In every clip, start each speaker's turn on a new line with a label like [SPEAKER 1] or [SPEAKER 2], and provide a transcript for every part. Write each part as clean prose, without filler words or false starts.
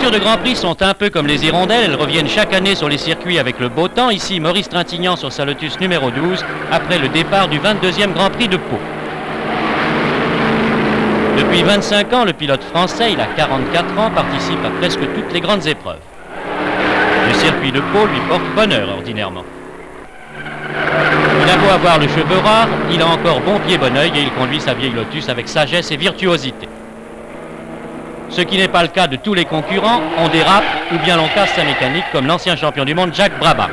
[SPEAKER 1] voitures de Grand Prix sont un peu comme les hirondelles, elles reviennent chaque année sur les circuits avec le beau temps. Ici, Maurice Trintignant sur sa Lotus numéro 12, après le départ du 22e Grand Prix de Pau. Depuis 25 ans, le pilote français, il a 44 ans, participe à presque toutes les grandes épreuves. Le circuit de Pau lui porte bonheur ordinairement. Il a beau avoir le cheveu rare, il a encore bon pied bon oeil et il conduit sa vieille Lotus avec sagesse et virtuosité. Ce qui n'est pas le cas de tous les concurrents, on dérape ou bien l'on casse sa mécanique comme l'ancien champion du monde Jacques Brabham.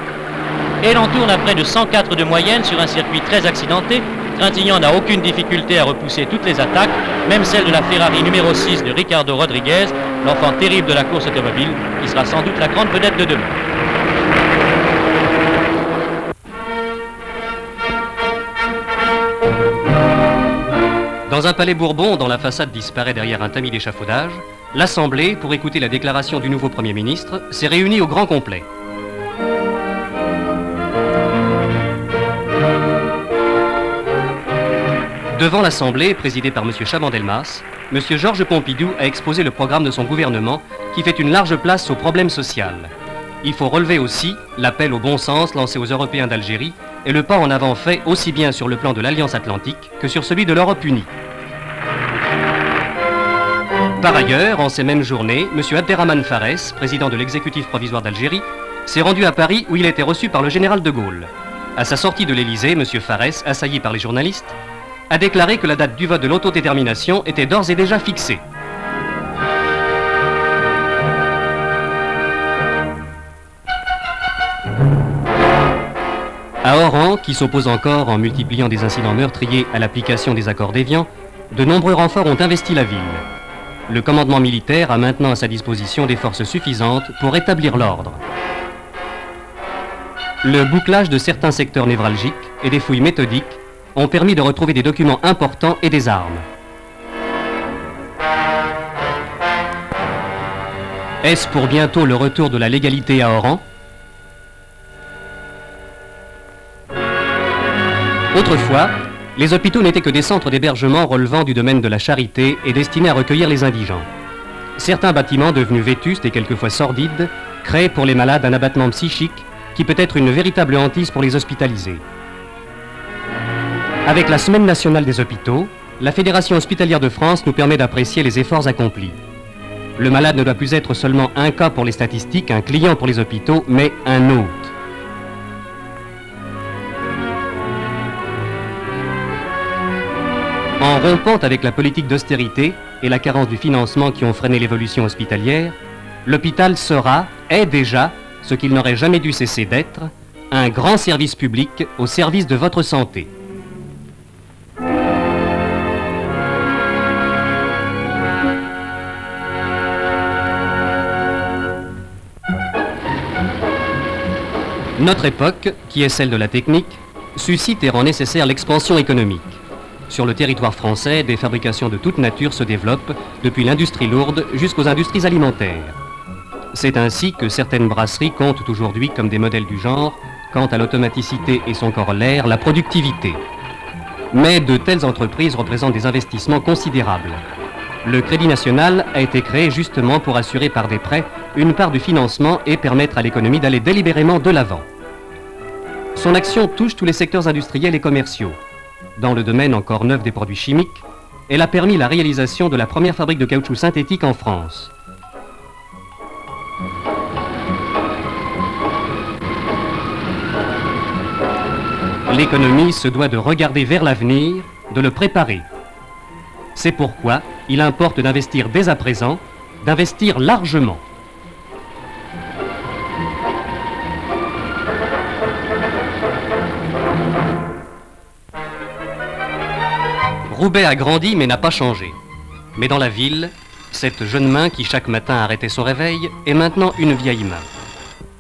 [SPEAKER 1] Et l'on tourne à près de 104 de moyenne sur un circuit très accidenté. Trintignant n'a aucune difficulté à repousser toutes les attaques, même celle de la Ferrari numéro 6 de Ricardo Rodriguez, l'enfant terrible de la course automobile, qui sera sans doute la grande vedette de demain.
[SPEAKER 2] Dans un palais Bourbon dont la façade disparaît derrière un tamis d'échafaudage, l'Assemblée, pour écouter la déclaration du nouveau Premier ministre, s'est réunie au grand complet. Devant l'Assemblée, présidée par M. Chaban-Delmas, M. Georges Pompidou a exposé le programme de son gouvernement qui fait une large place au problème social. Il faut relever aussi l'appel au bon sens lancé aux Européens d'Algérie et le pas en avant fait aussi bien sur le plan de l'Alliance Atlantique que sur celui de l'Europe unie. Par ailleurs, en ces mêmes journées, M. Abderrahmane Farès, président de l'exécutif provisoire d'Algérie, s'est rendu à Paris où il a été reçu par le général de Gaulle. À sa sortie de l'Élysée, M. Farès, assailli par les journalistes, a déclaré que la date du vote de l'autodétermination était d'ores et déjà fixée. À Oran, qui s'oppose encore en multipliant des incidents meurtriers à l'application des accords d'Évian, de nombreux renforts ont investi la ville. Le commandement militaire a maintenant à sa disposition des forces suffisantes pour rétablir l'ordre. Le bouclage de certains secteurs névralgiques et des fouilles méthodiques ont permis de retrouver des documents importants et des armes. Est-ce pour bientôt le retour de la légalité à Oran ? Autrefois, les hôpitaux n'étaient que des centres d'hébergement relevant du domaine de la charité et destinés à recueillir les indigents. Certains bâtiments devenus vétustes et quelquefois sordides créent pour les malades un abattement psychique qui peut être une véritable hantise pour les hospitalisés. Avec la Semaine nationale des hôpitaux, la Fédération hospitalière de France nous permet d'apprécier les efforts accomplis. Le malade ne doit plus être seulement un cas pour les statistiques, un client pour les hôpitaux, mais un hôte. En rompant avec la politique d'austérité et la carence du financement qui ont freiné l'évolution hospitalière, l'hôpital est déjà, ce qu'il n'aurait jamais dû cesser d'être, un grand service public au service de votre santé. Notre époque, qui est celle de la technique, suscite et rend nécessaire l'expansion économique. Sur le territoire français, des fabrications de toute nature se développent, depuis l'industrie lourde jusqu'aux industries alimentaires. C'est ainsi que certaines brasseries comptent aujourd'hui comme des modèles du genre, quant à l'automaticité et son corollaire, la productivité. Mais de telles entreprises représentent des investissements considérables. Le Crédit National a été créé justement pour assurer par des prêts une part du financement et permettre à l'économie d'aller délibérément de l'avant. Son action touche tous les secteurs industriels et commerciaux. Dans le domaine encore neuf des produits chimiques, elle a permis la réalisation de la première fabrique de caoutchouc synthétique en France. L'économie se doit de regarder vers l'avenir, de le préparer. C'est pourquoi il importe d'investir dès à présent, d'investir largement. Roubaix a grandi mais n'a pas changé. Mais dans la ville, cette jeune main qui chaque matin arrêtait son réveil est maintenant une vieille main.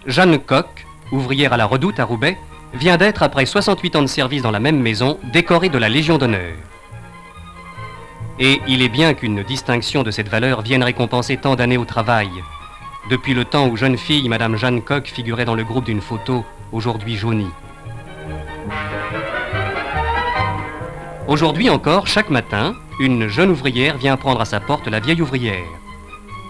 [SPEAKER 2] Jeanne Coq, ouvrière à la Redoute à Roubaix, vient d'être, après 68 ans de service dans la même maison, décorée de la Légion d'honneur. Et il est bien qu'une distinction de cette valeur vienne récompenser tant d'années au travail. Depuis le temps où jeune fille, Madame Jeanne Coq figurait dans le groupe d'une photo, aujourd'hui jaunie. Aujourd'hui encore, chaque matin, une jeune ouvrière vient prendre à sa porte la vieille ouvrière.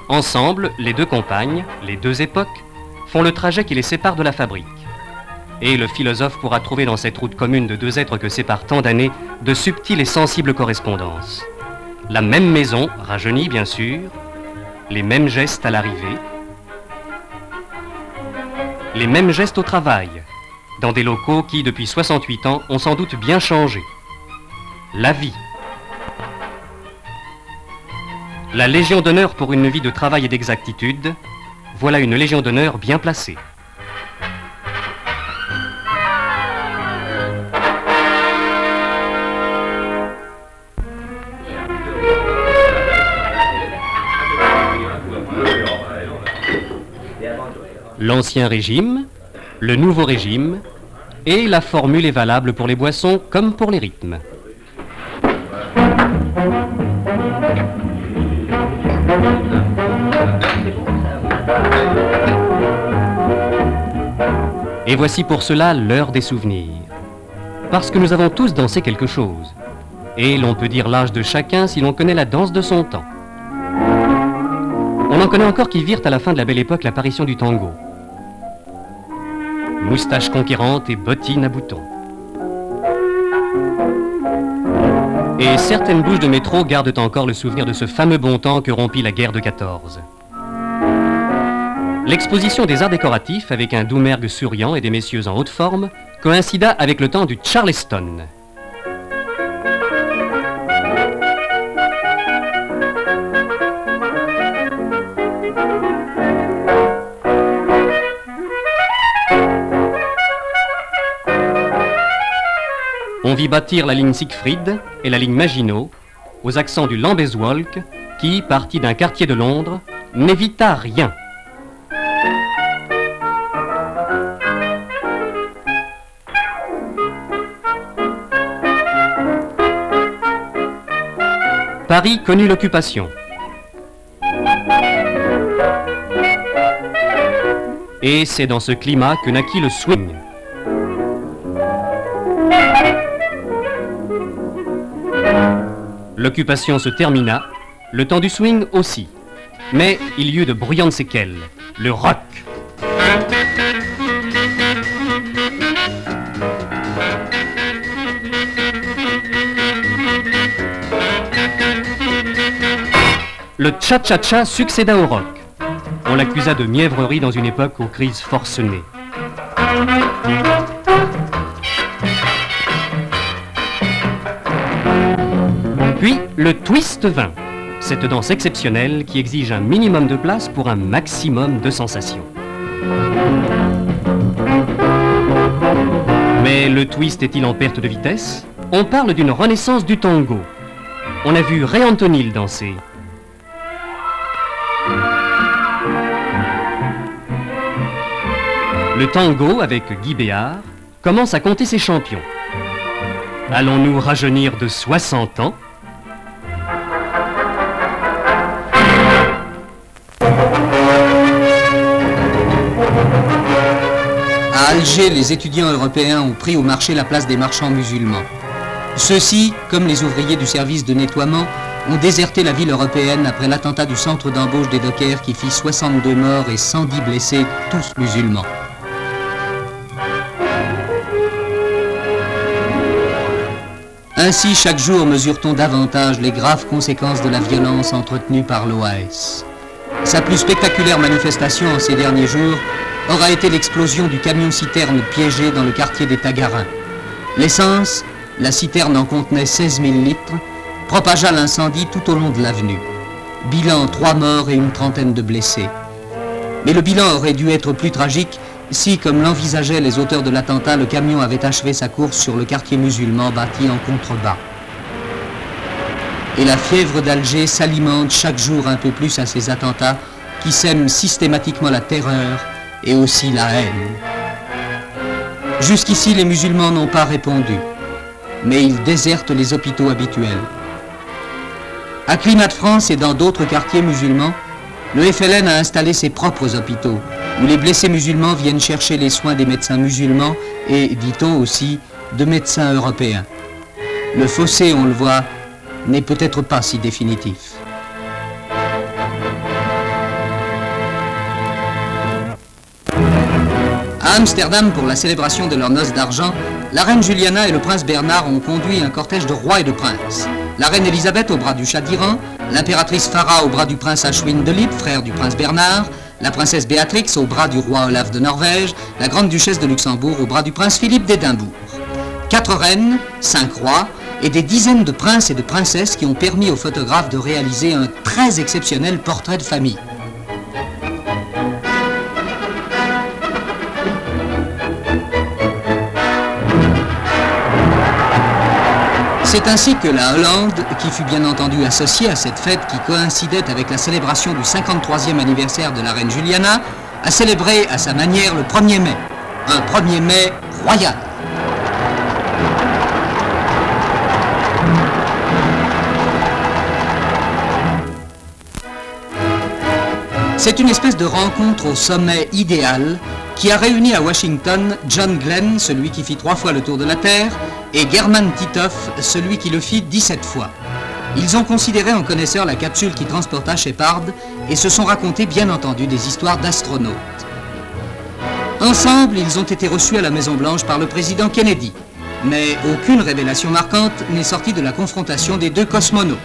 [SPEAKER 2] Ensemble, les deux compagnes, les deux époques, font le trajet qui les sépare de la fabrique. Et le philosophe pourra trouver dans cette route commune de deux êtres que séparent tant d'années de subtiles et sensibles correspondances. La même maison, rajeunie bien sûr, les mêmes gestes à l'arrivée, les mêmes gestes au travail, dans des locaux qui, depuis 68 ans, ont sans doute bien changé. La vie. La Légion d'honneur pour une vie de travail et d'exactitude, voilà une Légion d'honneur bien placée. L'Ancien Régime, le Nouveau Régime, et la formule est valable pour les boissons comme pour les rythmes. Et voici pour cela l'heure des souvenirs. Parce que nous avons tous dansé quelque chose. Et l'on peut dire l'âge de chacun si l'on connaît la danse de son temps. On en connaît encore qui virent à la fin de la Belle Époque l'apparition du tango. Moustache conquérante et bottines à boutons. Et certaines bouches de métro gardent encore le souvenir de ce fameux bon temps que rompit la guerre de 14. L'exposition des arts décoratifs, avec un Doumergue souriant et des messieurs en haute forme, coïncida avec le temps du Charleston. On vit bâtir la ligne Siegfried et la ligne Maginot aux accents du Lambeth Walk qui, parti d'un quartier de Londres, n'évita rien. Paris connut l'occupation. Et c'est dans ce climat que naquit le swing. L'occupation se termina, le temps du swing aussi. Mais il y eut de bruyantes séquelles, le rock. Le cha-cha-cha succéda au rock. On l'accusa de mièvrerie dans une époque aux crises forcenées. Puis, le twist vint, cette danse exceptionnelle qui exige un minimum de place pour un maximum de sensations. Mais le twist est-il en perte de vitesse? On parle d'une renaissance du tango. On a vu Ray Antonil danser. Le tango, avec Guy Béard, commence à compter ses champions. Allons-nous rajeunir de 60 ans?
[SPEAKER 3] À Alger, les étudiants européens ont pris au marché la place des marchands musulmans. Ceux-ci, comme les ouvriers du service de nettoiement, ont déserté la ville européenne après l'attentat du centre d'embauche des dockers qui fit 62 morts et 110 blessés, tous musulmans. Ainsi, chaque jour, mesure-t-on davantage les graves conséquences de la violence entretenue par l'OAS. Sa plus spectaculaire manifestation en ces derniers jours aura été l'explosion du camion-citerne piégé dans le quartier des Tagarins. L'essence, la citerne en contenait 16 000 litres, propagea l'incendie tout au long de l'avenue. Bilan 3 morts et une trentaine de blessés. Mais le bilan aurait dû être plus tragique si, comme l'envisageaient les auteurs de l'attentat, le camion avait achevé sa course sur le quartier musulman bâti en contrebas. Et la fièvre d'Alger s'alimente chaque jour un peu plus à ces attentats qui sèment systématiquement la terreur et aussi la haine. Jusqu'ici, les musulmans n'ont pas répondu, mais ils désertent les hôpitaux habituels. À Climat de France et dans d'autres quartiers musulmans, le FLN a installé ses propres hôpitaux, où les blessés musulmans viennent chercher les soins des médecins musulmans et, dit-on aussi, de médecins européens. Le fossé, on le voit, n'est peut-être pas si définitif. À Amsterdam, pour la célébration de leurs noces d'argent, la reine Juliana et le prince Bernard ont conduit un cortège de rois et de princes. La reine Elisabeth au bras du Shah d'Iran, l'impératrice Farah au bras du prince Ashwin de Lippe, frère du prince Bernard, la princesse Béatrix au bras du roi Olaf de Norvège, la grande duchesse de Luxembourg au bras du prince Philippe d'Édimbourg. 4 reines, 5 rois et des dizaines de princes et de princesses qui ont permis aux photographes de réaliser un très exceptionnel portrait de famille. C'est ainsi que la Hollande, qui fut bien entendu associée à cette fête qui coïncidait avec la célébration du 53e anniversaire de la reine Juliana, a célébré à sa manière le 1er mai. Un 1er mai royal. C'est une espèce de rencontre au sommet idéal qui a réuni à Washington John Glenn, celui qui fit 3 fois le tour de la Terre, et German Titov, celui qui le fit 17 fois. Ils ont considéré en connaisseur la capsule qui transporta Shepard et se sont racontés bien entendu des histoires d'astronautes. Ensemble, ils ont été reçus à la Maison-Blanche par le président Kennedy, mais aucune révélation marquante n'est sortie de la confrontation des 2 cosmonautes.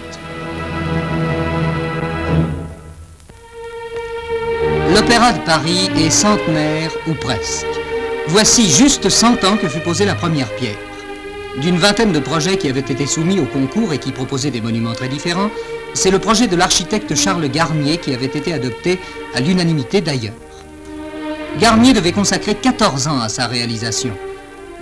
[SPEAKER 3] L'Opéra de Paris est centenaire ou presque. Voici juste 100 ans que fut posée la première pierre. D'une vingtaine de projets qui avaient été soumis au concours et qui proposaient des monuments très différents, c'est le projet de l'architecte Charles Garnier qui avait été adopté à l'unanimité d'ailleurs. Garnier devait consacrer 14 ans à sa réalisation.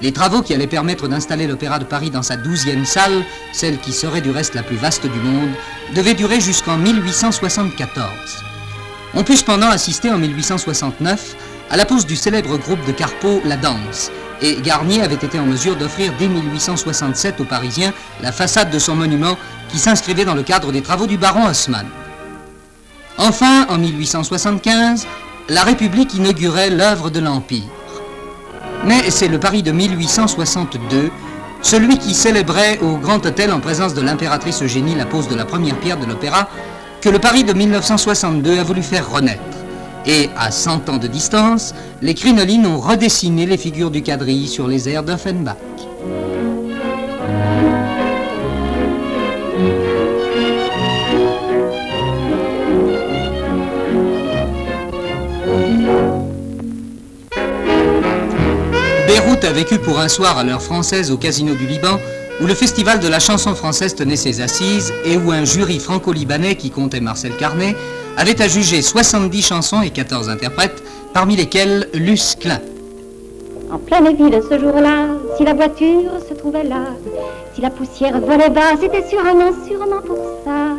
[SPEAKER 3] Les travaux qui allaient permettre d'installer l'Opéra de Paris dans sa 12e salle, celle qui serait du reste la plus vaste du monde, devaient durer jusqu'en 1874. On put cependant assister en 1869 à la pose du célèbre groupe de Carpeaux, La Danse, et Garnier avait été en mesure d'offrir dès 1867 aux Parisiens la façade de son monument qui s'inscrivait dans le cadre des travaux du baron Haussmann. Enfin, en 1875, la République inaugurait l'œuvre de l'Empire. Mais c'est le Paris de 1862, celui qui célébrait au Grand Hôtel en présence de l'impératrice Eugénie la pose de la première pierre de l'opéra, que le Paris de 1962 a voulu faire renaître. Et à 100 ans de distance, les crinolines ont redessiné les figures du quadrille sur les airs d'Offenbach. Beyrouth a vécu pour un soir à l'heure française au Casino du Liban, où le festival de la chanson française tenait ses assises et où un jury franco-libanais qui comptait Marcel Carnet avait à juger 70 chansons et 14 interprètes, parmi lesquels Luce Klein.
[SPEAKER 4] En pleine ville ce jour-là, si la voiture se trouvait là, si la poussière volait bas, c'était sûrement pour ça.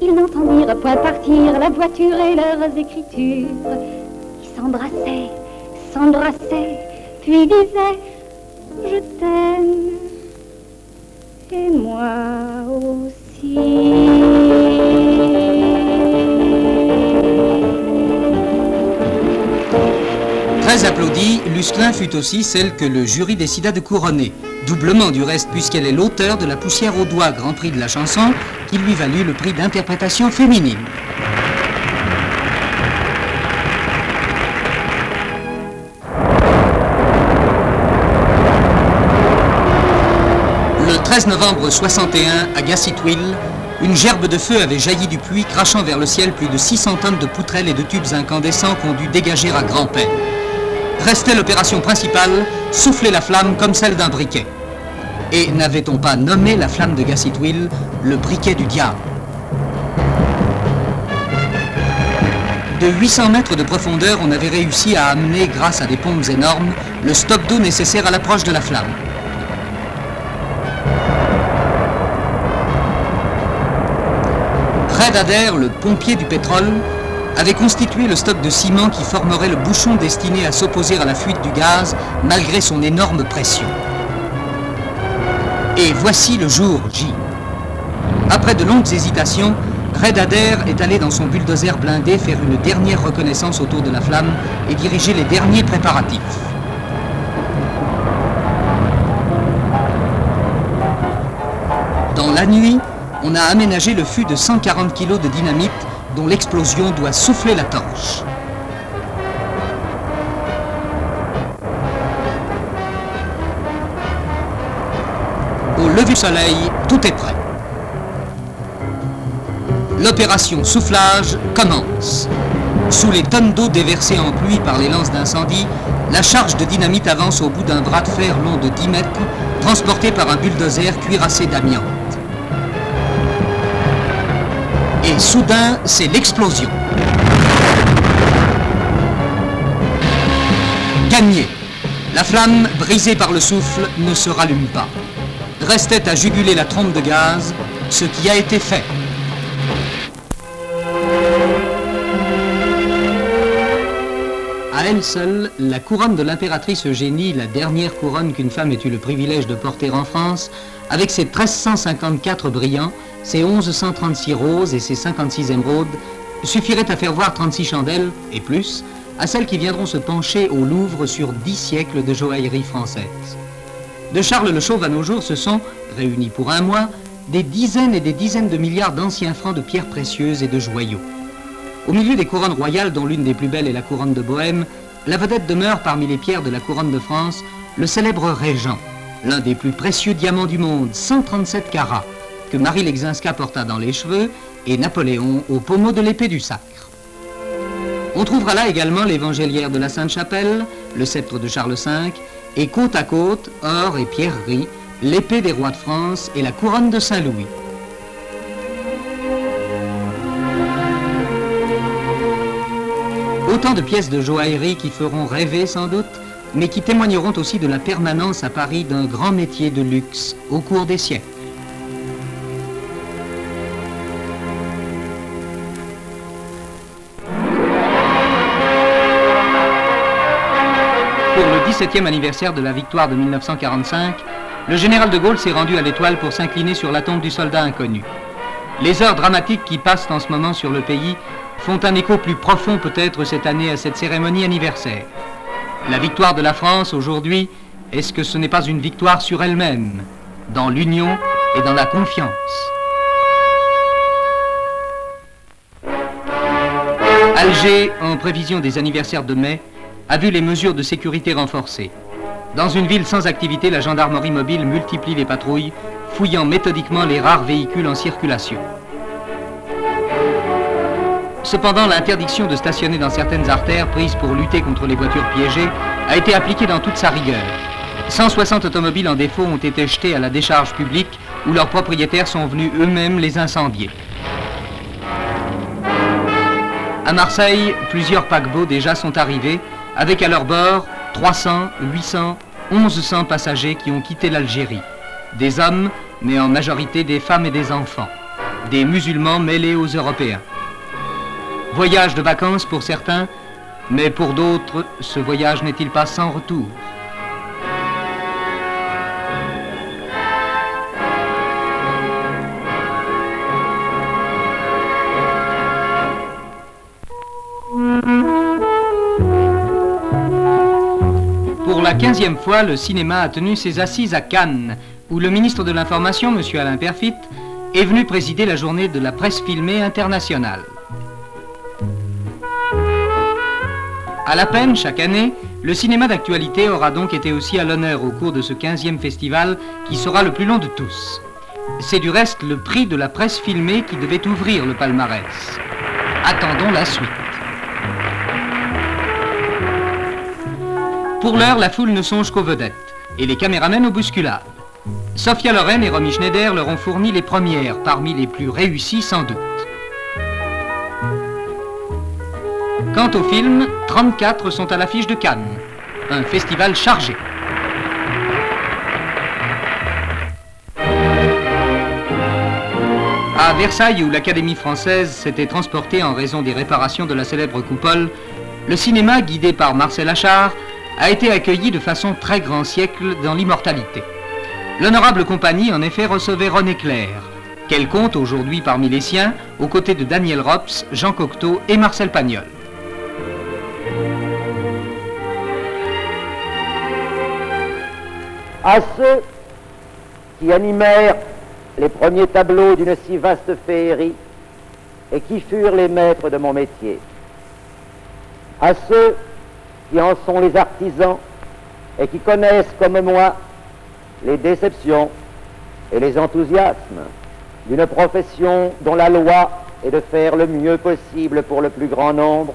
[SPEAKER 4] Ils n'entendirent point partir la voiture et leurs écritures. Ils s'embrassaient, puis disaient « Je t'aime ». Et moi aussi.
[SPEAKER 3] Très applaudie, Luce Klein fut aussi celle que le jury décida de couronner. Doublement du reste, puisqu'elle est l'auteur de La poussière aux doigts, grand prix de la chanson, qui lui valut le prix d'interprétation féminine. Le 13 novembre 61, à Gassitwil, une gerbe de feu avait jailli du puits, crachant vers le ciel plus de 600 tonnes de poutrelles et de tubes incandescents qu'on dut dégager à grand-peine. Restait l'opération principale, souffler la flamme comme celle d'un briquet. Et n'avait-on pas nommé la flamme de Gassitwil le briquet du diable? De 800 mètres de profondeur, on avait réussi à amener, grâce à des pompes énormes, le stock d'eau nécessaire à l'approche de la flamme. Red Adair, le pompier du pétrole, avait constitué le stock de ciment qui formerait le bouchon destiné à s'opposer à la fuite du gaz malgré son énorme pression. Et voici le jour J. Après de longues hésitations, Red Adair est allé dans son bulldozer blindé faire une dernière reconnaissance autour de la flamme et diriger les derniers préparatifs. Dans la nuit, on a aménagé le fût de 140 kg de dynamite dont l'explosion doit souffler la torche. lever du soleil, tout est prêt. L'opération soufflage commence. Sous les tonnes d'eau déversées en pluie par les lances d'incendie, la charge de dynamite avance au bout d'un bras de fer long de 10 mètres, transporté par un bulldozer cuirassé d'amiante. Et soudain, c'est l'explosion. Gagné. La flamme, brisée par le souffle, ne se rallume pas. Restait à juguler la trompe de gaz, ce qui a été fait. À elle seule, la couronne de l'impératrice Eugénie, la dernière couronne qu'une femme ait eu le privilège de porter en France, avec ses 1354 brillants, ses 1136 roses et ses 56 émeraudes, suffirait à faire voir 36 chandelles, et plus, à celles qui viendront se pencher au Louvre sur 10 siècles de joaillerie française. De Charles le Chauve à nos jours, ce sont, réunis pour un mois, des dizaines et des dizaines de milliards d'anciens francs de pierres précieuses et de joyaux. Au milieu des couronnes royales, dont l'une des plus belles est la couronne de Bohême, la vedette demeure parmi les pierres de la couronne de France, le célèbre Régent, l'un des plus précieux diamants du monde, 137 carats, que Marie Lexinska porta dans les cheveux et Napoléon au pommeau de l'épée du sacre. On trouvera là également l'évangéliaire de la Sainte-Chapelle, le sceptre de Charles V, et côte à côte, or et pierreries, l'épée des rois de France et la couronne de Saint-Louis. Autant de pièces de joaillerie qui feront rêver sans doute, mais qui témoigneront aussi de la permanence à Paris d'un grand métier de luxe au cours des siècles. Pour le 17e anniversaire de la victoire de 1945, le général de Gaulle s'est rendu à l'Étoile pour s'incliner sur la tombe du soldat inconnu. Les heures dramatiques qui passent en ce moment sur le pays font un écho plus profond peut-être cette année à cette cérémonie anniversaire. La victoire de la France aujourd'hui, est-ce que ce n'est pas une victoire sur elle-même, dans l'union et dans la confiance? Alger, en prévision des anniversaires de mai, a vu les mesures de sécurité renforcées. Dans une ville sans activité, la gendarmerie mobile multiplie les patrouilles, fouillant méthodiquement les rares véhicules en circulation. Cependant, l'interdiction de stationner dans certaines artères prises pour lutter contre les voitures piégées a été appliquée dans toute sa rigueur. 160 automobiles en défaut ont été jetées à la décharge publique où leurs propriétaires sont venus eux-mêmes les incendier. À Marseille, plusieurs paquebots déjà sont arrivés avec à leur bord 300, 800, 1100 passagers qui ont quitté l'Algérie. Des hommes, mais en majorité des femmes et des enfants. Des musulmans mêlés aux Européens. Voyage de vacances pour certains, mais pour d'autres, ce voyage n'est-il pas sans retour? Pour la 15e fois, le cinéma a tenu ses assises à Cannes, où le ministre de l'Information, M. Alain Peyrefitte, est venu présider la journée de la presse filmée internationale. À la peine, chaque année, le cinéma d'actualité aura donc été aussi à l'honneur au cours de ce 15e festival qui sera le plus long de tous. C'est du reste le prix de la presse filmée qui devait ouvrir le palmarès. Attendons la suite. Pour l'heure, la foule ne songe qu'aux vedettes et les caméramens aux bousculades. Sophia Loren et Romy Schneider leur ont fourni les premières, parmi les plus réussies sans doute. Quant aux films, 34 sont à l'affiche de Cannes, un festival chargé. À Versailles, où l'Académie française s'était transportée en raison des réparations de la célèbre coupole, le cinéma, guidé par Marcel Achard, a été accueilli de façon très grand siècle dans l'immortalité. L'honorable compagnie, en effet, recevait René Clair, qu'elle compte aujourd'hui parmi les siens, aux côtés de Daniel Rops, Jean Cocteau et Marcel Pagnol.
[SPEAKER 5] À ceux qui animèrent les premiers tableaux d'une si vaste féerie et qui furent les maîtres de mon métier, à ceux qui en sont les artisans et qui connaissent comme moi les déceptions, et les enthousiasmes d'une profession dont la loi est de faire le mieux possible pour le plus grand nombre,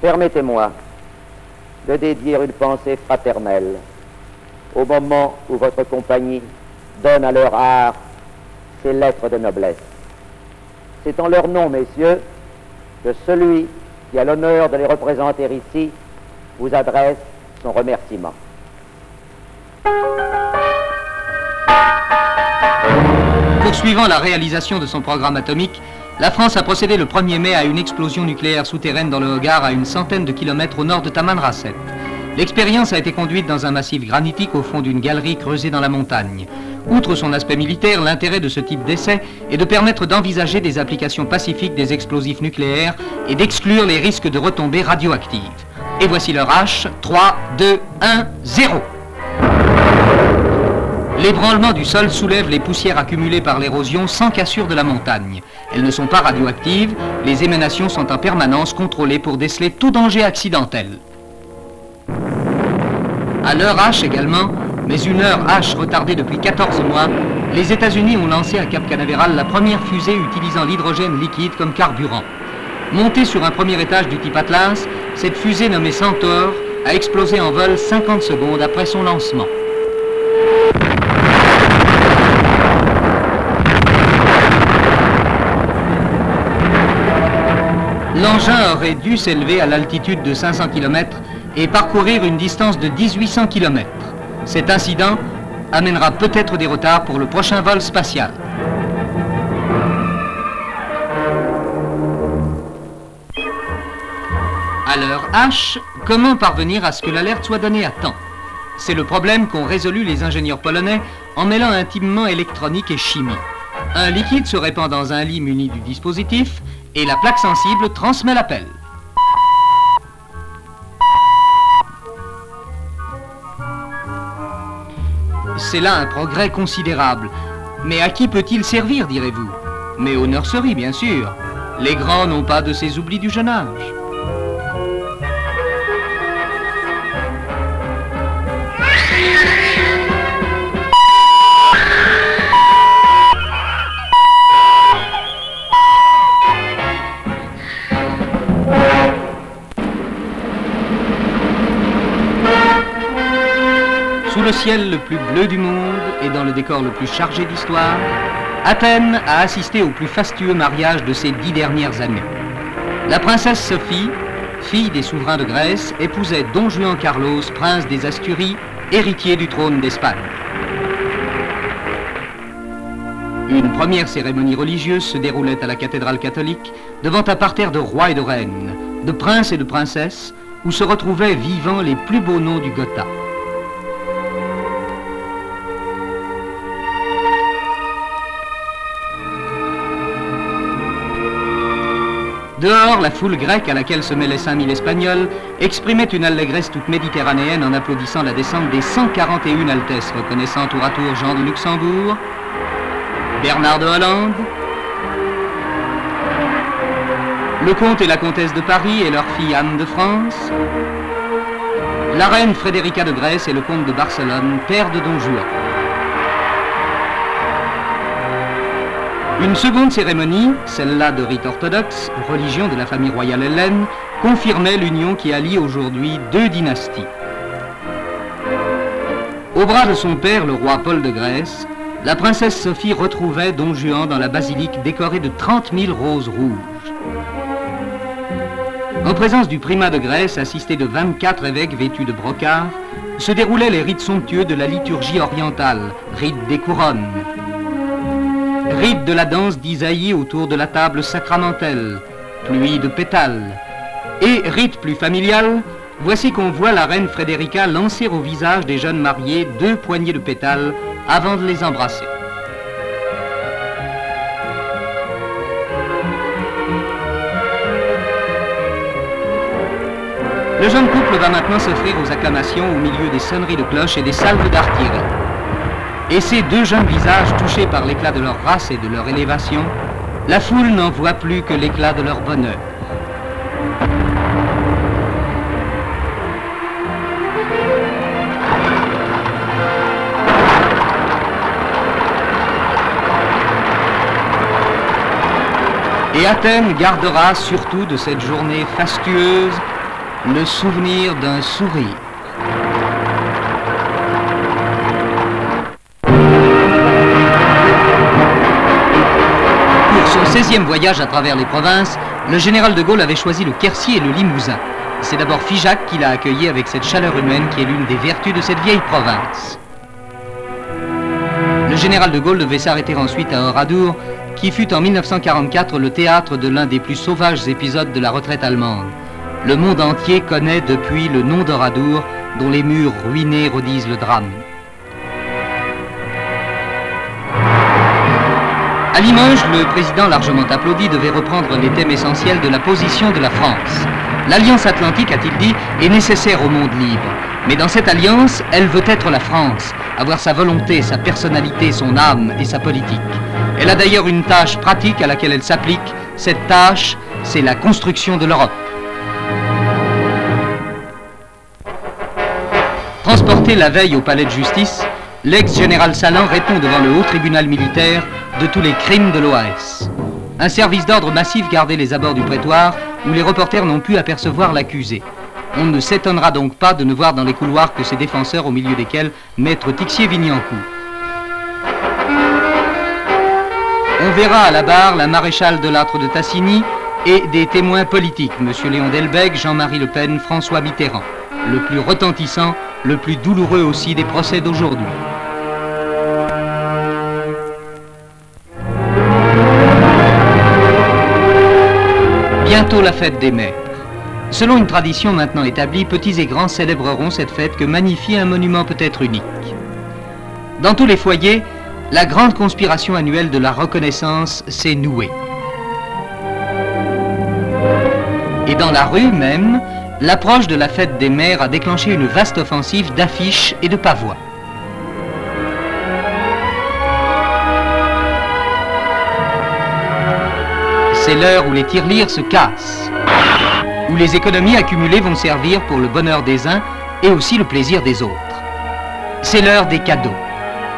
[SPEAKER 5] permettez-moi de dédier une pensée fraternelle au moment où votre compagnie donne à leur art ses lettres de noblesse. C'est en leur nom, messieurs, que celui qui a l'honneur de les représenter ici vous adresse son remerciement.
[SPEAKER 3] Poursuivant la réalisation de son programme atomique, la France a procédé le 1er mai à une explosion nucléaire souterraine dans le Hogar à une centaine de kilomètres au nord de Tamanrasset. L'expérience a été conduite dans un massif granitique au fond d'une galerie creusée dans la montagne. Outre son aspect militaire, l'intérêt de ce type d'essai est de permettre d'envisager des applications pacifiques des explosifs nucléaires et d'exclure les risques de retombées radioactives. Et voici leur H, 3, 2, 1, 0. L'ébranlement du sol soulève les poussières accumulées par l'érosion sans cassure de la montagne. Elles ne sont pas radioactives, les émanations sont en permanence contrôlées pour déceler tout danger accidentel. À l'heure H également, mais une heure H retardée depuis 14 mois, les États-Unis ont lancé à Cap Canaveral la première fusée utilisant l'hydrogène liquide comme carburant. Montée sur un premier étage du type Atlas, cette fusée nommée Centaur a explosé en vol 50 secondes après son lancement. L'engin aurait dû s'élever à l'altitude de 500 km et parcourir une distance de 1800 km. Cet incident amènera peut-être des retards pour le prochain vol spatial. À l'heure H, comment parvenir à ce que l'alerte soit donnée à temps? C'est le problème qu'ont résolu les ingénieurs polonais en mêlant intimement électronique et chimie. Un liquide se répand dans un lit muni du dispositif et la plaque sensible transmet l'appel. C'est là un progrès considérable. Mais à qui peut-il servir, direz-vous? Mais aux nurseries, bien sûr. Les grands n'ont pas de ces oublis du jeune âge. Sous le ciel le plus bleu du monde et dans le décor le plus chargé d'histoire, Athènes a assisté au plus fastueux mariage de ces 10 dernières années. La princesse Sophie, fille des souverains de Grèce, épousait Don Juan Carlos, prince des Asturies, héritier du trône d'Espagne. Une première cérémonie religieuse se déroulait à la cathédrale catholique devant un parterre de rois et de reines, de princes et de princesses, où se retrouvaient vivants les plus beaux noms du Gotha. Dehors, la foule grecque à laquelle se mêlaient 5000 Espagnols exprimait une allégresse toute méditerranéenne en applaudissant la descente des 141 altesses, reconnaissant tour à tour Jean de Luxembourg, Bernard de Hollande, le comte et la comtesse de Paris et leur fille Anne de France, la reine Frédérica de Grèce et le comte de Barcelone, père de Don Juan. Une seconde cérémonie, celle-là de rite orthodoxe, religion de la famille royale hellène, confirmait l'union qui allie aujourd'hui 2 dynasties. Au bras de son père, le roi Paul de Grèce, la princesse Sophie retrouvait Don Juan dans la basilique décorée de 30 000 roses rouges. En présence du primat de Grèce, assisté de 24 évêques vêtus de brocart, se déroulaient les rites somptueux de la liturgie orientale, rite des couronnes, rite de la danse d'Isaïe autour de la table sacramentelle, pluie de pétales, et rite plus familial, voici qu'on voit la reine Frédérica lancer au visage des jeunes mariés 2 poignées de pétales avant de les embrasser. Le jeune couple va maintenant s'offrir aux acclamations au milieu des sonneries de cloches et des salves d'artillerie. Et ces 2 jeunes visages touchés par l'éclat de leur race et de leur élévation, la foule n'en voit plus que l'éclat de leur bonheur. Et Athènes gardera surtout de cette journée fastueuse le souvenir d'un sourire. Pour son 16e voyage à travers les provinces, le général de Gaulle avait choisi le Quercy et le Limousin. C'est d'abord Figeac qui l'a accueilli avec cette chaleur humaine qui est l'une des vertus de cette vieille province. Le général de Gaulle devait s'arrêter ensuite à Oradour, qui fut en 1944 le théâtre de l'un des plus sauvages épisodes de la retraite allemande. Le monde entier connaît depuis le nom d'Oradour, dont les murs ruinés redisent le drame. À Limoges, le président largement applaudi devait reprendre les thèmes essentiels de la position de la France. L'Alliance Atlantique, a-t-il dit, est nécessaire au monde libre. Mais dans cette alliance, elle veut être la France, avoir sa volonté, sa personnalité, son âme et sa politique. Elle a d'ailleurs une tâche pratique à laquelle elle s'applique. Cette tâche, c'est la construction de l'Europe. Transporté la veille au palais de justice, l'ex-général Salan répond devant le haut tribunal militaire de tous les crimes de l'OAS. Un service d'ordre massif gardait les abords du prétoire où les reporters n'ont pu apercevoir l'accusé. On ne s'étonnera donc pas de ne voir dans les couloirs que ses défenseurs, au milieu desquels Maître Tixier-Vignancourt. On verra à la barre la maréchale de Lattre de Tassigny et des témoins politiques, M. Léon Delbecq, Jean-Marie Le Pen, François Mitterrand. Le plus retentissant, le plus douloureux aussi des procès d'aujourd'hui. Bientôt la fête des mères. Selon une tradition maintenant établie, petits et grands célébreront cette fête que magnifie un monument peut-être unique. Dans tous les foyers, la grande conspiration annuelle de la reconnaissance s'est nouée. Et dans la rue même, l'approche de la fête des mères a déclenché une vaste offensive d'affiches et de pavois. C'est l'heure où les tirelires se cassent, où les économies accumulées vont servir pour le bonheur des uns et aussi le plaisir des autres. C'est l'heure des cadeaux.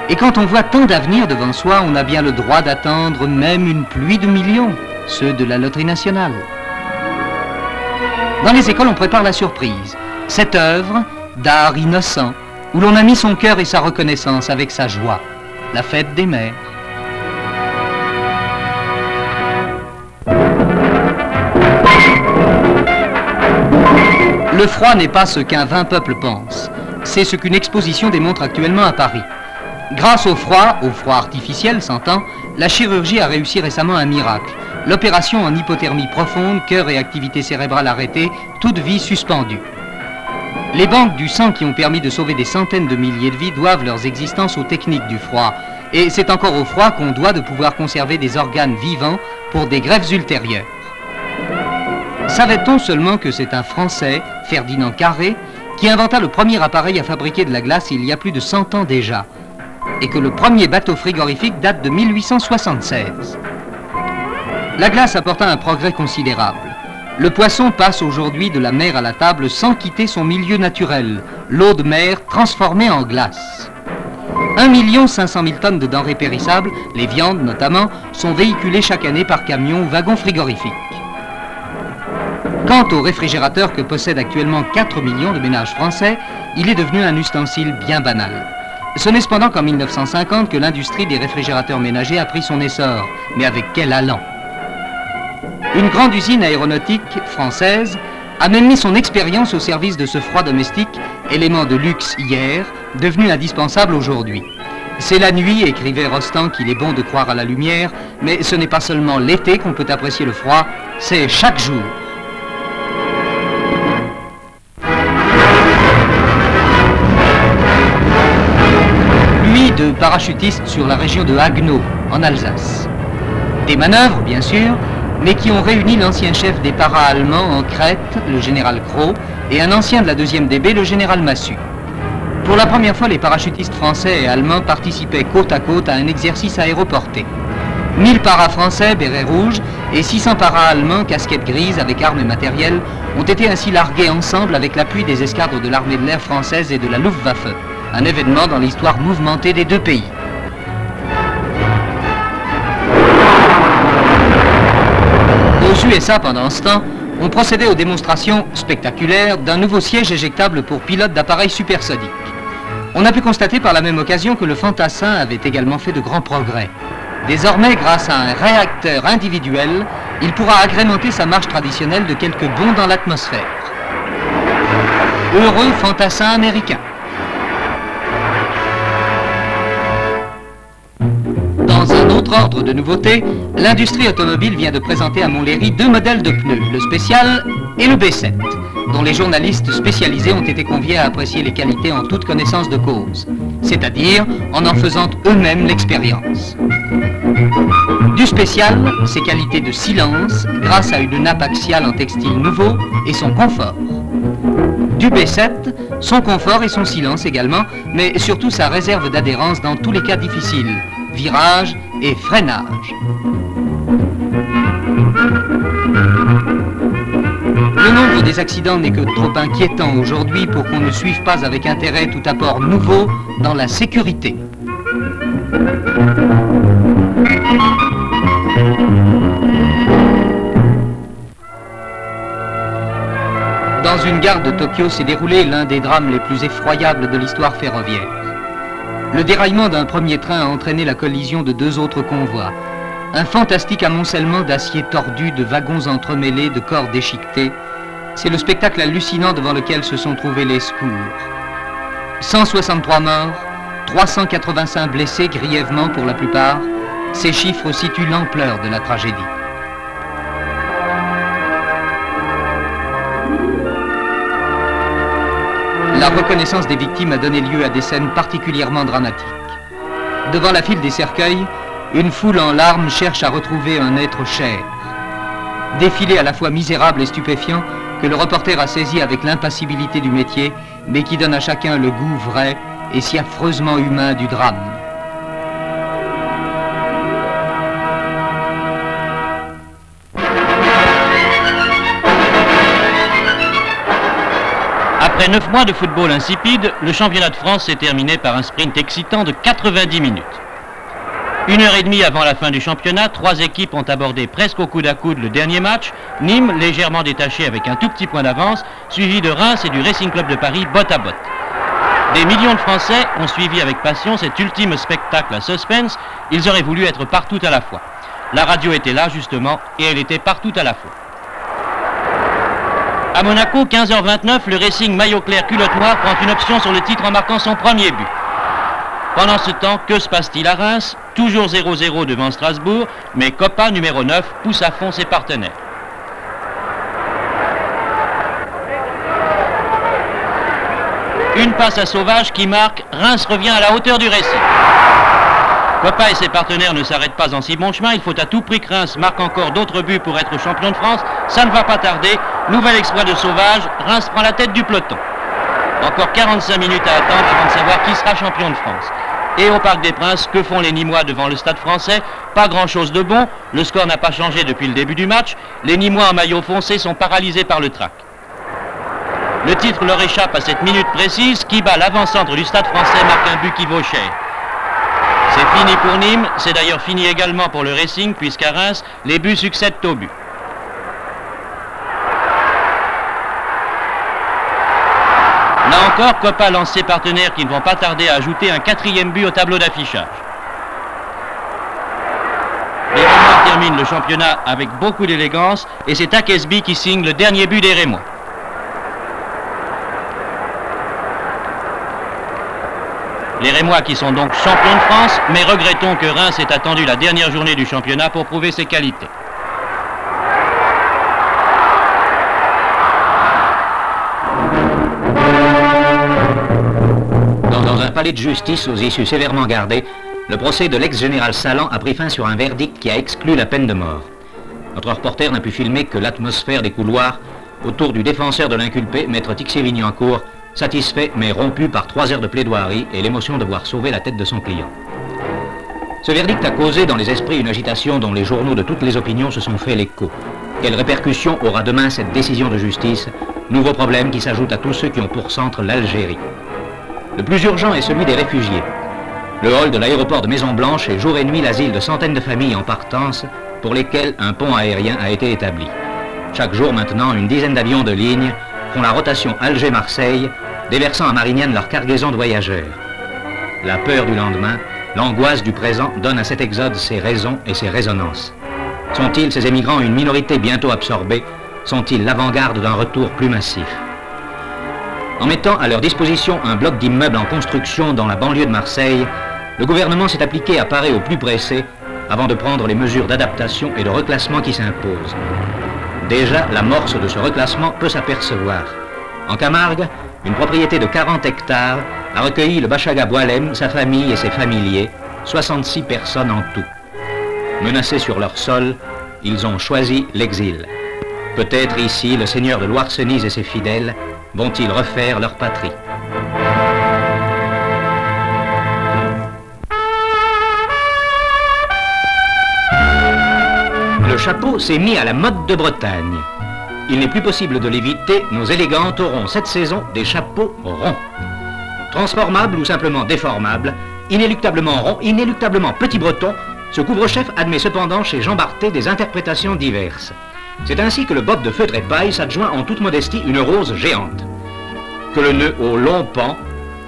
[SPEAKER 3] Et quand on voit tant d'avenir devant soi, on a bien le droit d'attendre même une pluie de millions, ceux de la loterie nationale. Dans les écoles, on prépare la surprise. Cette œuvre d'art innocent, où l'on a mis son cœur et sa reconnaissance avec sa joie. La fête des mères. Le froid n'est pas ce qu'un vain peuple pense. C'est ce qu'une exposition démontre actuellement à Paris. Grâce au froid artificiel, s'entend, la chirurgie a réussi récemment un miracle. L'opération en hypothermie profonde, cœur et activité cérébrale arrêtée, toute vie suspendue. Les banques du sang qui ont permis de sauver des centaines de milliers de vies doivent leurs existences aux techniques du froid. Et c'est encore au froid qu'on doit de pouvoir conserver des organes vivants pour des greffes ultérieures. Savait-on seulement que c'est un Français, Ferdinand Carré, qui inventa le premier appareil à fabriquer de la glace il y a plus de 100 ans déjà, et que le premier bateau frigorifique date de 1876. La glace apporta un progrès considérable. Le poisson passe aujourd'hui de la mer à la table sans quitter son milieu naturel, l'eau de mer transformée en glace. 1 500 000 tonnes de denrées périssables, les viandes notamment, sont véhiculées chaque année par camion ou wagon frigorifique. Quant au réfrigérateur que possèdent actuellement 4 millions de ménages français, il est devenu un ustensile bien banal. Ce n'est cependant qu'en 1950 que l'industrie des réfrigérateurs ménagers a pris son essor, mais avec quel allant. Une grande usine aéronautique française a même mis son expérience au service de ce froid domestique, élément de luxe hier, devenu indispensable aujourd'hui. C'est la nuit, écrivait Rostand, qu'il est bon de croire à la lumière, mais ce n'est pas seulement l'été qu'on peut apprécier le froid, c'est chaque jour. Nuit de parachutistes sur la région de Haguenau, en Alsace. Des manœuvres, bien sûr, mais qui ont réuni l'ancien chef des para-allemands en Crète, le général Cros, et un ancien de la 2e DB, le général Massu. Pour la première fois, les parachutistes français et allemands participaient côte à côte à un exercice aéroporté. 1000 paras français, bérets rouges, et 600 paras allemands, casquettes grises avec armes et matériel, ont été ainsi largués ensemble avec l'appui des escadres de l'armée de l'air française et de la Luftwaffe. Un événement dans l'histoire mouvementée des deux pays. Nos USA, pendant ce temps, ont procédé aux démonstrations spectaculaires d'un nouveau siège éjectable pour pilotes d'appareils supersoniques. On a pu constater par la même occasion que le fantassin avait également fait de grands progrès. Désormais, grâce à un réacteur individuel, il pourra agrémenter sa marche traditionnelle de quelques bonds dans l'atmosphère. Heureux fantassin américain. Dans un autre ordre de nouveautés, l'industrie automobile vient de présenter à Montlhéry 2 modèles de pneus, le Spécial et le B7, dont les journalistes spécialisés ont été conviés à apprécier les qualités en toute connaissance de cause, c'est-à-dire en faisant eux-mêmes l'expérience. Du Spécial, ses qualités de silence, grâce à une nappe axiale en textile nouveau et son confort. Du B7, son confort et son silence également, mais surtout sa réserve d'adhérence dans tous les cas difficiles, virage et freinage. Le nombre des accidents n'est que trop inquiétant aujourd'hui pour qu'on ne suive pas avec intérêt tout apport nouveau dans la sécurité. Dans une gare de Tokyo s'est déroulé l'un des drames les plus effroyables de l'histoire ferroviaire. Le déraillement d'un premier train a entraîné la collision de 2 autres convois. Un fantastique amoncellement d'acier tordu, de wagons entremêlés, de corps déchiquetés. C'est le spectacle hallucinant devant lequel se sont trouvés les secours. 163 morts, 385 blessés grièvement pour la plupart. Ces chiffres situent l'ampleur de la tragédie. La reconnaissance des victimes a donné lieu à des scènes particulièrement dramatiques. Devant la file des cercueils, une foule en larmes cherche à retrouver un être cher. Défilé à la fois misérable et stupéfiant, que le reporter a saisi avec l'impassibilité du métier, mais qui donne à chacun le goût vrai et si affreusement humain du drame.
[SPEAKER 1] Après 9 mois de football insipide, le championnat de France s'est terminé par un sprint excitant de 90 minutes. 1h30 avant la fin du championnat, 3 équipes ont abordé presque au coude à coude le dernier match. Nîmes, légèrement détaché avec un tout petit point d'avance, suivi de Reims et du Racing Club de Paris, botte à botte. Des millions de Français ont suivi avec passion cet ultime spectacle à suspense. Ils auraient voulu être partout à la fois. La radio était là, justement, et elle était partout à la fois. À Monaco, 15h29, le Racing maillot clair culotte noire prend une option sur le titre en marquant son premier but. Pendant ce temps, que se passe-t-il à Reims? Toujours 0-0 devant Strasbourg, mais Coppa, numéro 9, pousse à fond ses partenaires. Une passe à Sauvage qui marque, Reims revient à la hauteur du Racing. Coppa et ses partenaires ne s'arrêtent pas en si bon chemin, il faut à tout prix que Reims marque encore d'autres buts pour être champion de France. Ça ne va pas tarder, nouvel exploit de Sauvage, Reims prend la tête du peloton. Encore 45 minutes à attendre avant de savoir qui sera champion de France. Et au Parc des Princes, que font les Nîmois devant le Stade Français? Pas grand-chose de bon, le score n'a pas changé depuis le début du match, les Nîmois en maillot foncé sont paralysés par le trac. Le titre leur échappe à cette minute précise, Kiba, l'avant-centre du Stade Français, marque un but qui vaut cher. C'est fini pour Nîmes, c'est d'ailleurs fini également pour le Racing, puisqu'à Reims, les buts succèdent aux buts. Là encore, Coppa lance ses partenaires qui ne vont pas tarder à ajouter un 4e but au tableau d'affichage. Les Rémois terminent le championnat avec beaucoup d'élégance et c'est Akesby qui signe le dernier but des Rémois. Les Rémois qui sont donc champions de France, mais regrettons que Reims ait attendu la dernière journée du championnat pour prouver ses qualités.
[SPEAKER 6] Dans un palais de justice aux issues sévèrement gardées, le procès de l'ex-général Salan a pris fin sur un verdict qui a exclu la peine de mort. Notre reporter n'a pu filmer que l'atmosphère des couloirs autour du défenseur de l'inculpé, maître Tixier-Vignancourt, satisfait mais rompu par 3 heures de plaidoirie et l'émotion de voir sauver la tête de son client. Ce verdict a causé dans les esprits une agitation dont les journaux de toutes les opinions se sont fait l'écho. Quelle répercussion aura demain cette décision de justice? Nouveau problème qui s'ajoute à tous ceux qui ont pour centre l'Algérie. Le plus urgent est celui des réfugiés. Le hall de l'aéroport de Maison-Blanche est jour et nuit l'asile de centaines de familles en partance pour lesquels un pont aérien a été établi. Chaque jour maintenant, une dizaine d'avions de ligne font la rotation Alger-Marseille, déversant à Marignane leur cargaison de voyageurs. La peur du lendemain, l'angoisse du présent donnent à cet exode ses raisons et ses résonances. Sont-ils, ces émigrants, une minorité bientôt absorbée? Sont-ils l'avant-garde d'un retour plus massif? En mettant à leur disposition un bloc d'immeubles en construction dans la banlieue de Marseille, le gouvernement s'est appliqué à parer au plus pressé avant de prendre les mesures d'adaptation et de reclassement qui s'imposent. Déjà, l'amorce de ce reclassement peut s'apercevoir. En Camargue, une propriété de 40 hectares a recueilli le Bachaga Boilem, sa famille et ses familiers, 66 personnes en tout. Menacés sur leur sol, ils ont choisi l'exil. Peut-être ici, le seigneur de Loire-Senise et ses fidèles vont-ils refaire leur patrie. Le chapeau s'est mis à la mode de Bretagne. Il n'est plus possible de l'éviter, nos élégantes auront cette saison des chapeaux ronds. Transformables ou simplement déformables, inéluctablement ronds, inéluctablement petit breton, ce couvre-chef admet cependant chez Jean Barthé des interprétations diverses. C'est ainsi que le bob de feutre et paille s'adjoint en toute modestie une rose géante. Que le nœud au long pan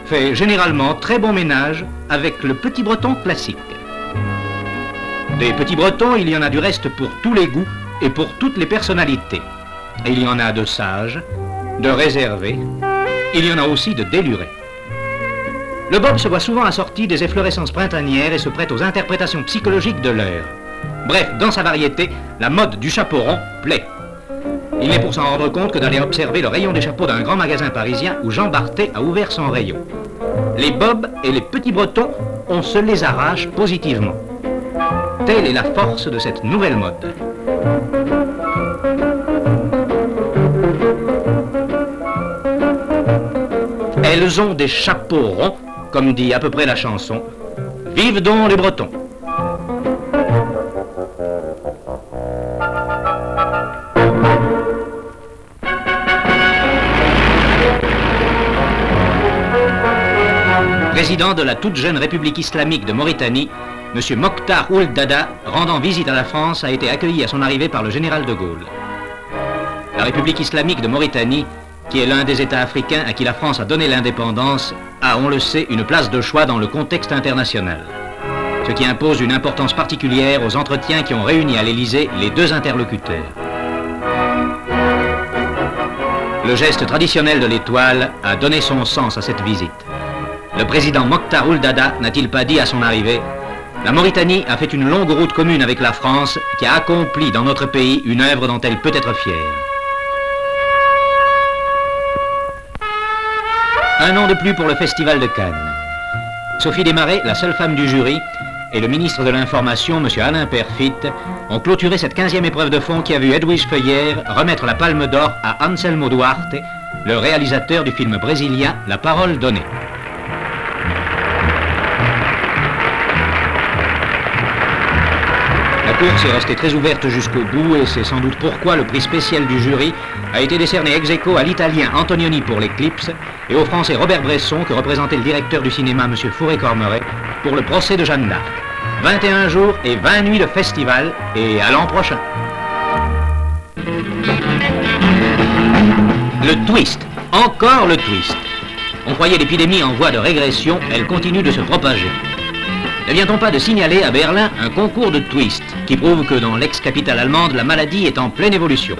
[SPEAKER 6] fait généralement très bon ménage avec le petit breton classique. Des petits bretons, il y en a du reste pour tous les goûts et pour toutes les personnalités. Et il y en a de sages, de réservés, il y en a aussi de délurés. Le bob se voit souvent assorti des efflorescences printanières et se prête aux interprétations psychologiques de l'heure. Bref, dans sa variété, la mode du chapeau rond plaît. Il n'est pour s'en rendre compte que d'aller observer le rayon des chapeaux d'un grand magasin parisien où Jean Barthé a ouvert son rayon. Les bobs et les petits bretons, on se les arrache positivement. Telle est la force de cette nouvelle mode. Elles ont des chapeaux ronds, comme dit à peu près la chanson. Vive donc les Bretons! Président de la toute jeune République islamique de Mauritanie, M. Mokhtar Ould Daddah, rendant visite à la France, a été accueilli à son arrivée par le général de Gaulle. La République islamique de Mauritanie, qui est l'un des États africains à qui la France a donné l'indépendance, a, on le sait, une place de choix dans le contexte international. Ce qui impose une importance particulière aux entretiens qui ont réuni à l'Élysée les deux interlocuteurs. Le geste traditionnel de l'étoile a donné son sens à cette visite. Le président Mokhtar Ould Daddah n'a-t-il pas dit à son arrivée: la Mauritanie a fait une longue route commune avec la France qui a accompli dans notre pays une œuvre dont elle peut être fière. Un an de plus pour le Festival de Cannes. Sophie Desmarais, la seule femme du jury, et le ministre de l'Information, M. Alain Perfit, ont clôturé cette 15e épreuve de fond qui a vu Edwige Feuillère remettre la Palme d'Or à Anselmo Duarte, le réalisateur du film brésilien La Parole donnée. La course est restée très ouverte jusqu'au bout et c'est sans doute pourquoi le prix spécial du jury a été décerné ex aequo à l'Italien Antonioni pour l'Éclipse et au Français Robert Bresson que représentait le directeur du cinéma M. Fauré-Cormeret pour le procès de Jeanne d'Arc. 21 jours et 20 nuits de festival et à l'an prochain. Le twist, encore le twist. On croyait l'épidémie en voie de régression, elle continue de se propager. Ne vient-on pas de signaler à Berlin un concours de twist qui prouve que dans l'ex-capitale allemande, la maladie est en pleine évolution.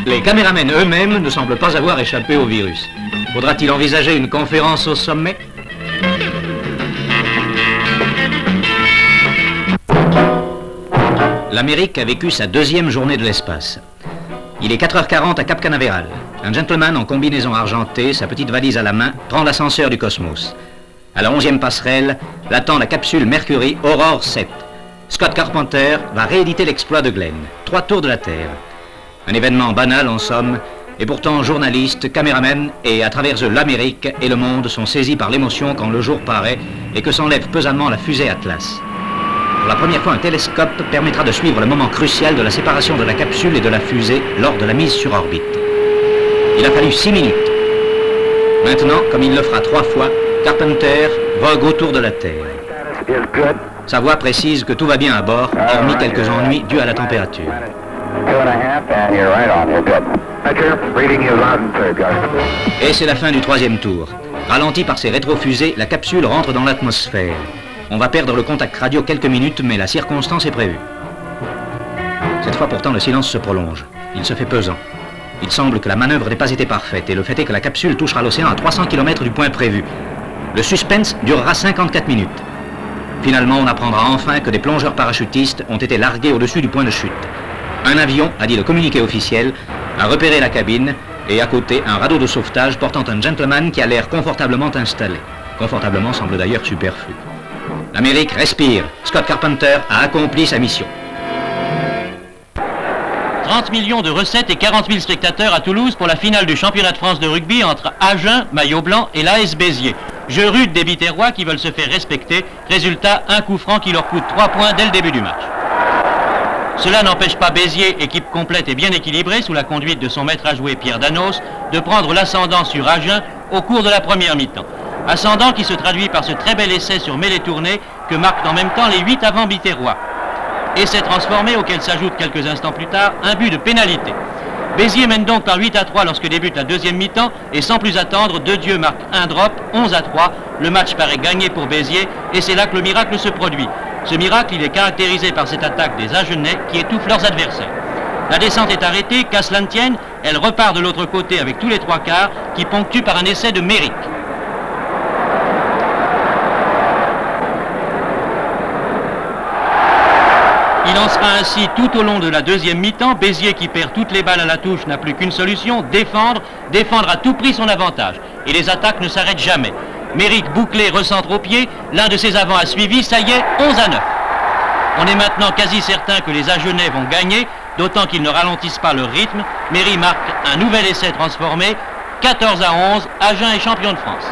[SPEAKER 6] Les caméramens eux-mêmes ne semblent pas avoir échappé au virus. Faudra-t-il envisager une conférence au sommet ? L'Amérique a vécu sa deuxième journée de l'espace. Il est 4h40 à Cap Canaveral. Un gentleman en combinaison argentée, sa petite valise à la main, prend l'ascenseur du Cosmos. À la 11e passerelle, l'attend la capsule Mercury Aurore 7. Scott Carpenter va rééditer l'exploit de Glenn. 3 tours de la Terre. Un événement banal en somme, et pourtant journalistes, caméramens et à travers eux l'Amérique et le monde sont saisis par l'émotion quand le jour paraît et que s'enlève pesamment la fusée Atlas. Pour la première fois, un télescope permettra de suivre le moment crucial de la séparation de la capsule et de la fusée lors de la mise sur orbite. Il a fallu 6 minutes. Maintenant, comme il le fera 3 fois, Carpenter vogue autour de la Terre. Sa voix précise que tout va bien à bord, hormis quelques ennuis dus à la température. Et c'est la fin du 3e tour. Ralentie par ses rétrofusées, la capsule rentre dans l'atmosphère. On va perdre le contact radio quelques minutes, mais la circonstance est prévue. Cette fois pourtant, le silence se prolonge. Il se fait pesant. Il semble que la manœuvre n'ait pas été parfaite, et le fait est que la capsule touchera l'océan à 300 km du point prévu. Le suspense durera 54 minutes. Finalement, on apprendra enfin que des plongeurs parachutistes ont été largués au-dessus du point de chute. Un avion, a dit le communiqué officiel, a repéré la cabine et à côté un radeau de sauvetage portant un gentleman qui a l'air confortablement installé. Confortablement semble d'ailleurs superflu. L'Amérique respire. Scott Carpenter a accompli sa mission.
[SPEAKER 1] 30 millions de recettes et 40 000 spectateurs à Toulouse pour la finale du championnat de France de rugby entre Agen, maillot blanc, et l'AS Béziers. Jeu rude des Biterrois qui veulent se faire respecter. Résultat, un coup franc qui leur coûte 3 points dès le début du match. Cela n'empêche pas Béziers, équipe complète et bien équilibrée sous la conduite de son maître à jouer Pierre Danos, de prendre l'ascendant sur Agen au cours de la première mi-temps. Ascendant qui se traduit par ce très bel essai sur mêlée tournée que marquent en même temps les 8 avant Biterrois. Essai transformé auquel s'ajoute quelques instants plus tard un but de pénalité. Béziers mène donc par 8-3 lorsque débute la deuxième mi-temps et sans plus attendre, Dedieu marque un drop, 11-3. Le match paraît gagné pour Béziers et c'est là que le miracle se produit. Ce miracle, il est caractérisé par cette attaque des Agenais qui étouffent leurs adversaires. La descente est arrêtée, qu'à cela ne tienne, elle repart de l'autre côté avec tous les 3 quarts qui ponctuent par un essai de Méric. Il en sera ainsi tout au long de la deuxième mi-temps. Béziers qui perd toutes les balles à la touche n'a plus qu'une solution, défendre à tout prix son avantage. Et les attaques ne s'arrêtent jamais. Méric bouclé recentre au pied, l'un de ses avants a suivi, ça y est, 11-9. On est maintenant quasi certain que les Agenais vont gagner, d'autant qu'ils ne ralentissent pas leur rythme. Méric marque un nouvel essai transformé, 14-11, Agen est champion de France.